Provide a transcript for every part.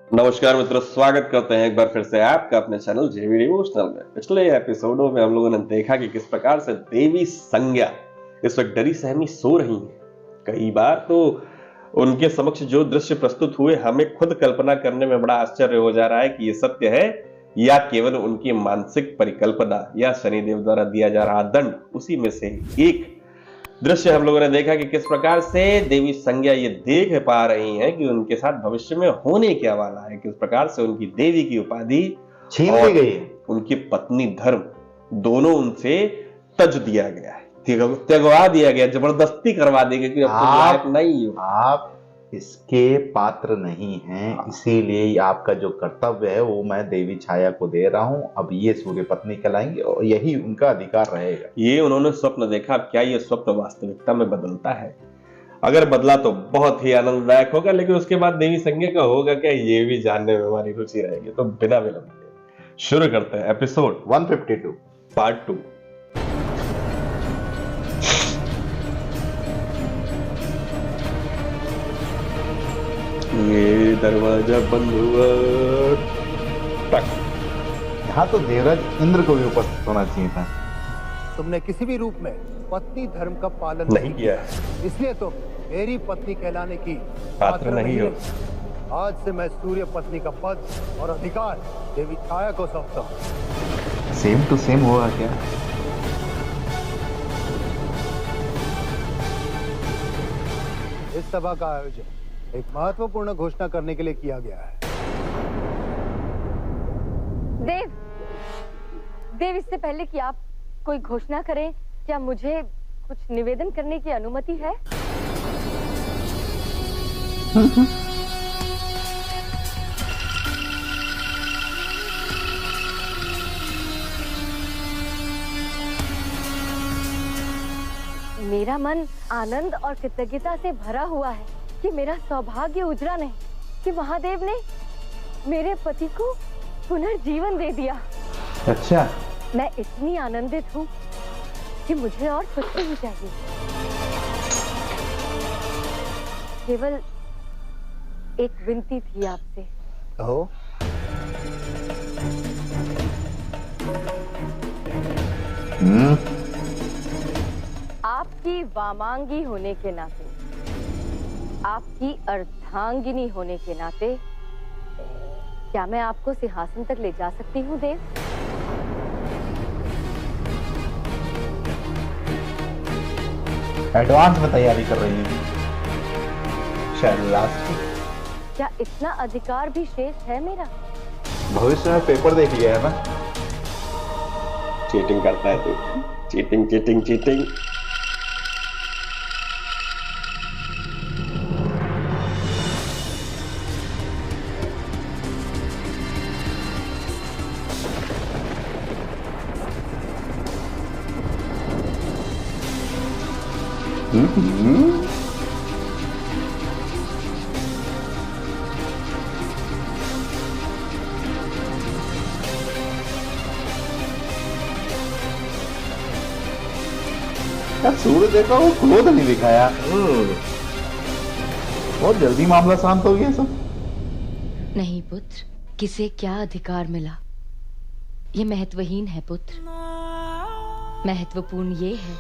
नमस्कार मित्रों, स्वागत करते हैं एक बार फिर से आपका अपने चैनल जेवी डिवोशनल में। पिछले एपिसोडों में हम लोगों ने देखा कि किस प्रकार से देवी संज्ञा इस वक्त डरी सहमी सो रही हैं। कई बार तो उनके समक्ष जो दृश्य प्रस्तुत हुए, हमें खुद कल्पना करने में बड़ा आश्चर्य हो जा रहा है कि ये सत्य है या केवल उनकी मानसिक परिकल्पना या शनिदेव द्वारा दिया जा रहा दंड उसी में से एक दृश्य। हम लोगों ने देखा कि किस प्रकार से देवी संज्ञा ये देख पा रही हैं कि उनके साथ भविष्य में होने क्या वाला है, किस प्रकार से उनकी देवी की उपाधि छीन ली और गई है। उनकी पत्नी धर्म दोनों उनसे तज दिया गया है, त्यगवा दिया गया, जबरदस्ती करवा दी गई कि अब तुम लायक नहीं हो। आप इसके पात्र नहीं हैं, इसीलिए आपका जो कर्तव्य है वो मैं देवी छाया को दे रहा हूं। अब ये सूर्य पत्नी कहलाएंगे और यही उनका अधिकार रहेगा। ये उन्होंने स्वप्न देखा, अब क्या ये स्वप्न वास्तविकता में बदलता है? अगर बदला तो बहुत ही आनंददायक होगा, लेकिन उसके बाद देवी संज्ञा का होगा क्या, ये भी जानने में हमारी रुचि रहेगी। तो बिना विलंब के शुरू करते हैं एपिसोड 152 पार्ट 2। ये दरवाजा बंद हुआ। टक। यहाँ तो देवराज इंद्र को भी उपस्थित होना चाहिए था। तुमने किसी भी रूप में पत्नी धर्म का पालन नहीं किया है, इसलिए तुम मेरी पत्नी कहलाने की पात्र नहीं हो। आज से मैं सूर्य पत्नी का पद और अधिकार देवी छाया को सौंपता हूँ। सेम टू सेम होगा क्या? इस सभा का आयोजन एक महत्वपूर्ण घोषणा करने के लिए किया गया है। देव, देव, इससे पहले कि आप कोई घोषणा करें, क्या मुझे कुछ निवेदन करने की अनुमति है? मेरा मन आनंद और कृतज्ञता से भरा हुआ है कि मेरा सौभाग्य उजड़ा नहीं, कि महादेव ने मेरे पति को पुनर्जीवन दे दिया। अच्छा, मैं इतनी आनंदित हूँ कि मुझे और कुछ नहीं चाहिए। केवल एक विनती थी आपसे। कहो। आपकी वामांगी होने के नाते, आपकी अर्धांगिनी होने के नाते, क्या मैं आपको सिंहासन तक ले जा सकती हूँ देव? एडवांस में तैयारी कर रही है शायद लास्ट। क्या इतना अधिकार भी शेष है मेरा? भविष्य में पेपर देख लिया है ना। चीटिंग करता है तू, चीटिंग चीटिंग चीटिंग। यार सूर्य देखा, वो क्रोध नहीं दिखाया। बहुत जल्दी मामला शांत हो गया सब। नहीं पुत्र, किसे क्या अधिकार मिला, ये महत्वहीन है पुत्र। महत्वपूर्ण ये है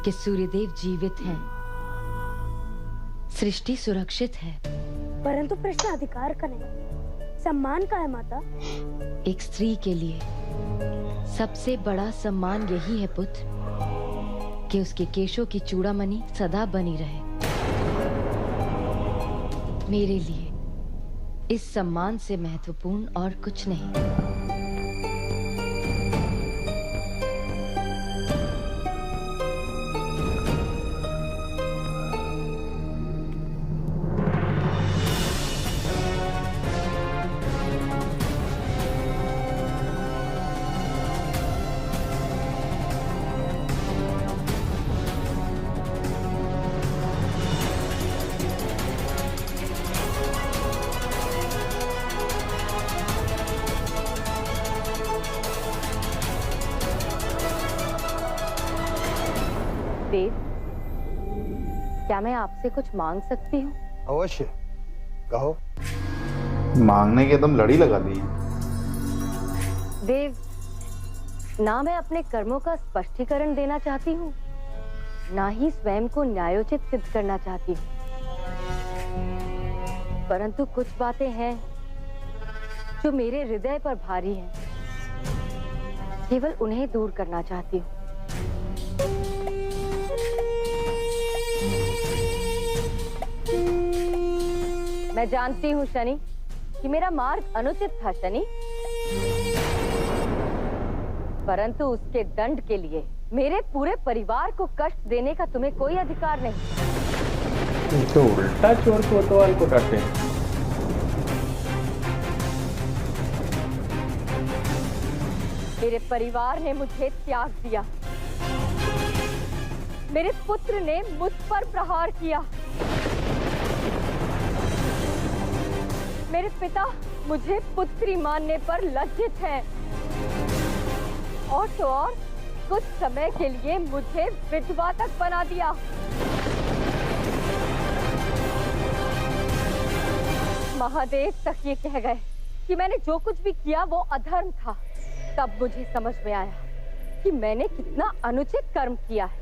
कि सूर्यदेव जीवित हैं, सृष्टि सुरक्षित है। परंतु प्रश्न अधिकार का नहीं, सम्मान का है माता। एक स्त्री के लिए सबसे बड़ा सम्मान यही है पुत्र कि उसके केशों की चूड़ामणि सदा बनी रहे। मेरे लिए इस सम्मान से महत्वपूर्ण और कुछ नहीं। देव, क्या मैं आपसे कुछ मांग सकती हूँ? अवश्य, कहो। मांगने के दम लड़ी लगा दी। देव, ना मैं अपने कर्मों का स्पष्टीकरण देना चाहती हूँ, ना ही स्वयं को न्यायोचित सिद्ध करना चाहती हूँ, परंतु कुछ बातें हैं जो मेरे हृदय पर भारी हैं, केवल उन्हें दूर करना चाहती हूँ। मैं जानती हूँ शनि कि मेरा मार्ग अनुचित था शनि, परंतु उसके दंड के लिए मेरे पूरे परिवार को कष्ट देने का तुम्हें कोई अधिकार नहीं। तो उल्टा चोर कोतवाल को डांटे। मेरे परिवार ने मुझे त्याग दिया, मेरे पुत्र ने मुझ पर प्रहार किया, मेरे पिता मुझे पुत्री मानने पर लज्जित हैं, और तो और कुछ समय के लिए मुझे विधवा तक बना दिया। महादेव तक ये कह गए कि मैंने जो कुछ भी किया वो अधर्म था। तब मुझे समझ में आया कि मैंने कितना अनुचित कर्म किया है।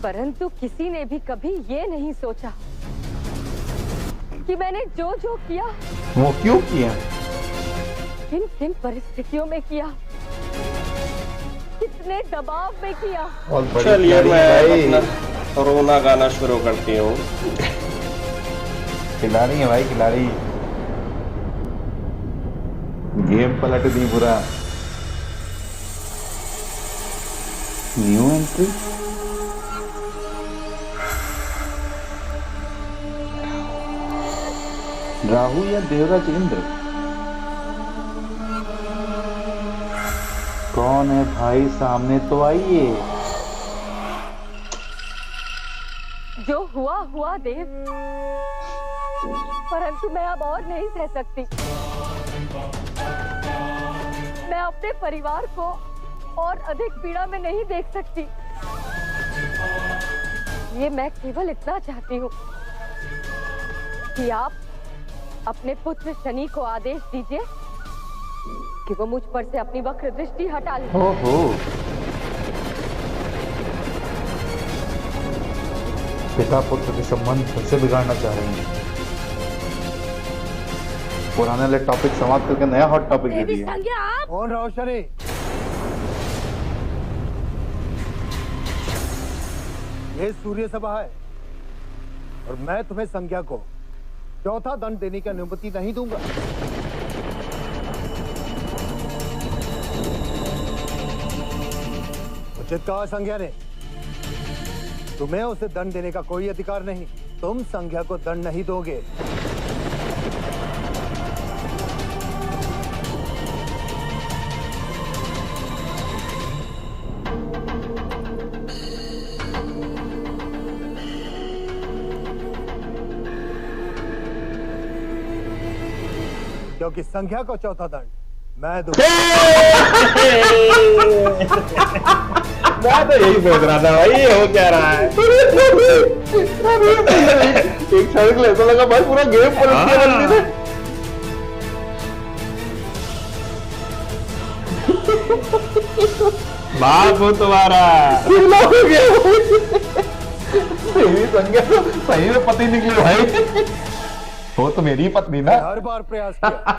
परंतु किसी ने भी कभी ये नहीं सोचा कि मैंने जो जो किया वो क्यों किया, किन किन परिस्थितियों में किया, कितने दबाव में किया। चलिए मैं अपना रोना गाना शुरू करती हूँ। खिलाड़ी है भाई, खिलाड़ी। गेम पलट दी पूरा। New entry. राहु या देवराज इंद्र, कौन है भाई सामने तो आइए। जो हुआ हुआ देव, परंतु मैं अब और नहीं सह सकती। मैं अपने परिवार को और अधिक पीड़ा में नहीं देख सकती। ये मैं केवल इतना चाहती हूँ कि आप अपने पुत्र शनि को आदेश दीजिए कि वो मुझ पर से अपनी वक्र दृष्टि हटा ले। ओहो, पिता पुत्र के संबंध फिर से बिगाड़ना चाह रहे हैं। पुराने वाले टॉपिक समाप्त करके नया हॉट टॉपिक दे दिया। कौन रहो शनि? ये सूर्य सभा है और मैं तुम्हें संज्ञा को चौथा दंड देने की अनुमति नहीं दूंगा। उचित कहा संज्ञा ने, तुम्हें उसे दंड देने का कोई अधिकार नहीं। तुम संज्ञा को दंड नहीं दोगे। क्योंकि संज्ञा को चौथा दंड मैं दूंगा। मैं तो यही सोच रहा था भाई, ये हो क्या रहा है। एक क्षण के लिए ऐसा लगा भाई पूरा गेम पलट दिया बंदी ने। बाप हो तुम्हारा। मेरी संज्ञा तो सही में पति निकली भाई। वो तो मेरी पत्नी ना। हर बार प्रयास किया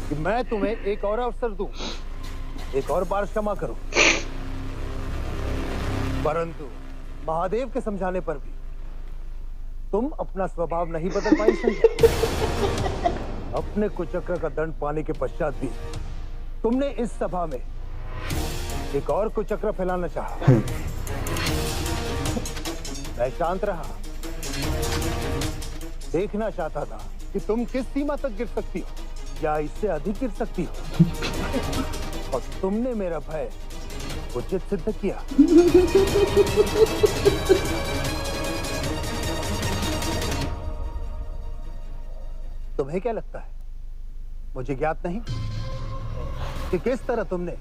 कि मैं तुम्हें एक और अवसर दूं, एक और बार क्षमा करूं, परंतु महादेव के समझाने पर भी तुम अपना स्वभाव नहीं बदल पाई संज्ञा। अपने कुचक्र का दंड पाने के पश्चात भी तुमने इस सभा में एक और कुचक्र फैलाना चाहा। मैं शांत रहा, देखना चाहता था कि तुम किस सीमा तक गिर सकती हो, या इससे अधिक गिर सकती हो। और तुमने मेरा भय उचित सिद्ध किया। तुम्हें क्या लगता है मुझे ज्ञात नहीं कि किस तरह तुमने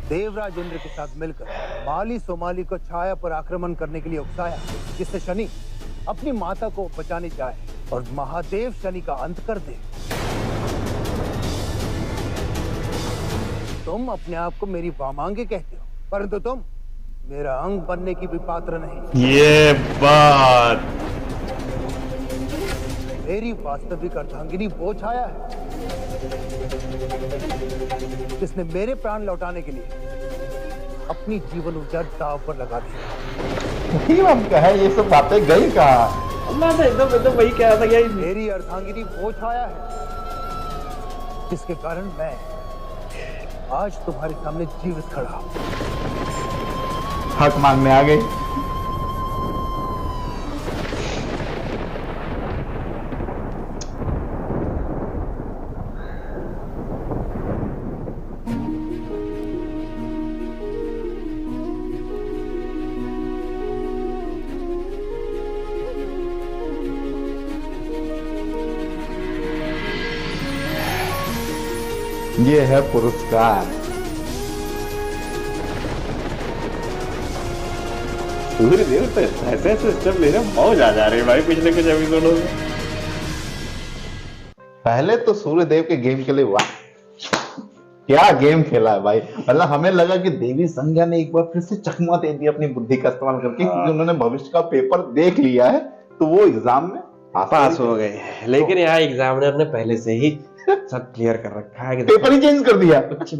देवराज इंद्र के साथ मिलकर माली सोमाली को छाया पर आक्रमण करने के लिए उकसाया, जिससे शनि अपनी माता को बचाने जाए और महादेव शनि का अंत कर दे। तुम अपने आप को मेरी वामांगे कहते हो, परंतु तुम मेरा अंग बनने की भी पात्र नहीं। ये बात मेरी वास्तविक अर्धांगिनी वो छाया है जिसने मेरे प्राण लौटाने के लिए अपनी जीवन ऊर्जा दांव पर लगा दी। हम कहे ये सब बातें गई कहाँ? एकदम वही कह रहा था क्या? मेरी अर्धांगिनी वो छाया है जिसके कारण मैं आज तुम्हारे सामने जीवित खड़ा हूं। हक मांगने आ गई। ये है पुरस्कार। सूर्यदेव तो ऐसे ऐसे स्टेप ले रहे हैं, मौज आ जा रही है भाई पिछले कुछ एपिसोडों में। पहले तो सूर्यदेव के गेम के लिए वाह क्या गेम खेला है भाई। मतलब हमें लगा कि देवी संज्ञा ने एक बार फिर से चकमा दे दिया अपनी बुद्धि का इस्तेमाल करके, क्योंकि उन्होंने भविष्य का पेपर देख लिया है तो वो एग्जाम में पास हो गए। लेकिन यहाँ एग्जामिनर ने पहले से ही सब क्लियर कर रखा है कि पेपर ही चेंज कर दिया। कुछ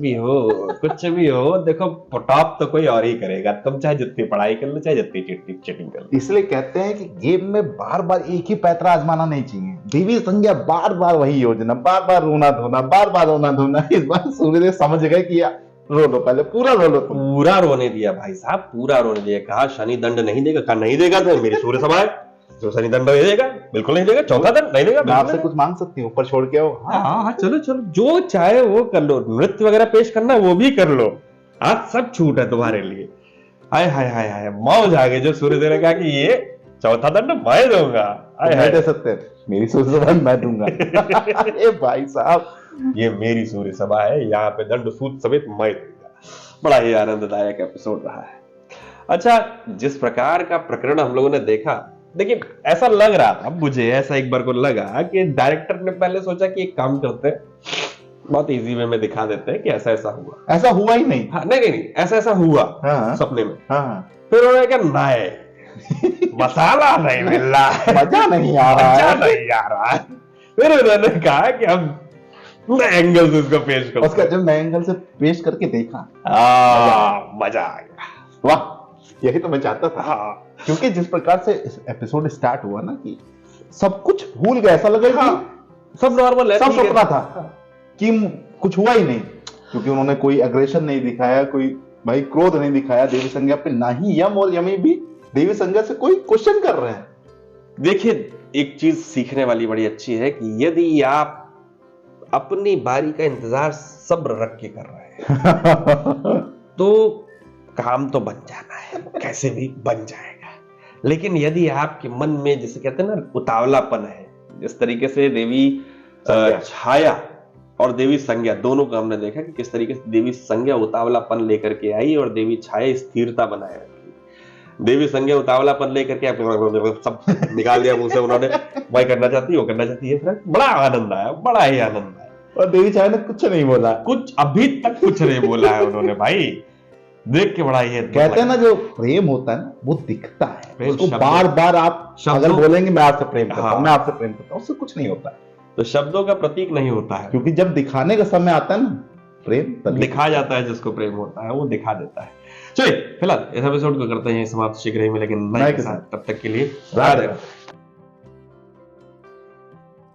भी हो देखो टॉप तो कोई और ही करेगा, तुम चाहे जितनी पढ़ाई कर लो चाहे जितनी चीटिंग कर लो। इसलिए कहते हैं कि गेम में बार बार एक ही पैतरा आजमाना नहीं चाहिए। देवी संज्ञा बार बार वही योजना, बार बार रोना धोना, बार बार रोना धोना। इस बार सूर्यदेव समझ गए कि रो लो, पहले पूरा रो लो। पूरा रोने दिया भाई साहब, पूरा रोने दिया। कहा शनि दंड नहीं देगा, कहा नहीं देगा तो मेरी सूर्य सभा है, जो शनि दंड नहीं देगा बिल्कुल नहीं देगा, चौथा दंड नहीं देगा। मैं आपसे कुछ मांग सकती हूँ, ऊपर छोड़ के आओ। हाँ चलो जो चाहे वो कर लो, नृत्य वगैरह पेश करना वो भी कर लो, आज सब छूट है तुम्हारे लिए। हाय हाय हाय हाय, मौज आ गई जो सूर्यदेव ने कहा कि ये चौथा दंड मैं दूंगा। नहीं दे सकते, मेरी सूर्य सभा मैं दूंगा। अरे भाई साहब, ये मेरी सूर्य सभा है, यहाँ पे दंड सूद समेत मैं दूंगा। बड़ा ही आनंददायक एपिसोड रहा है। अच्छा, जिस प्रकार का प्रकरण हम लोगों ने देखा, देखिए ऐसा लग रहा था मुझे, ऐसा एक बार को लगा कि डायरेक्टर ने पहले सोचा कि एक काम करते हैं, बहुत इजी वे में दिखा देते हैं कि ऐसा ऐसा हुआ। ऐसा हुआ ही नहीं। हाँ, नहीं ऐसा ऐसा हुआ। हाँ, सपने में। हाँ, फिर उन्होंने कहा नहीं मसाला नहीं मिल रहा है, मजा नहीं आ रहा है। फिर उन्होंने कहा कि हम नए एंगल से इसको पेश करो। उसका जब नए एंगल से पेश करके देखा, मजा आ गया। वाह, यही तो मैं चाहता था। हाँ, क्योंकि जिस प्रकार से एपिसोड स्टार्ट हुआ ना, कि सब कुछ भूल गए, ऐसा लगा कि सब नॉर्मल है, सब सपना था, कि कुछ हुआ ही नहीं। क्योंकि उन्होंने कोई एग्रेशन नहीं दिखाया, कोई भाई क्रोध नहीं दिखाया देवी संज्ञा पे, ना ही यम और यमी भी देवी संज्ञा से कोई क्वेश्चन कर रहे हैं। देखिए एक चीज सीखने वाली बड़ी अच्छी है कि यदि आप अपनी बारी का इंतजार सब्र रख के कर रहे हैं तो काम तो बन जाना है, कैसे भी बन जाएगा। लेकिन यदि आपके मन में, जिसे कहते हैं ना, उतावलापन है, जिस तरीके से देवी छाया और देवी संज्ञा दोनों को हमने देखा कि किस तरीके से देवी संज्ञा उतावलापन लेकर के आई और देवी छाया स्थिरता बनाए रखी। देवी संज्ञा उतावलापन लेकर के सब निकाल दिया मुंह से, उन्होंने वही करना चाहती है, वो करना चाहती है। फिर बड़ा आनंद आया, बड़ा ही आनंद आया। और देवी छाया ने कुछ नहीं बोला, कुछ अभी तक कुछ नहीं बोला है उन्होंने। भाई देख के बड़ा ही कहते हैं ना, जो प्रेम होता है ना वो दिखता है, उसको शब्दों, बार बार आप अगर बोलेंगे मैं आपसे प्रेम करता हूं, मैं आपसे प्रेम करता हूं, उससे कुछ नहीं होता है। तो शब्दों का प्रतीक नहीं होता है, क्योंकि जब दिखाने का समय आता है ना, प्रेम तभी दिखा जाता है। जिसको प्रेम होता है वो दिखा देता है। चलिए फिलहाल इस एपिसोड को करते हैं समाप्त, शीघ्र ही मिलेंगे नए के साथ। तब तक के लिए राधे राधे।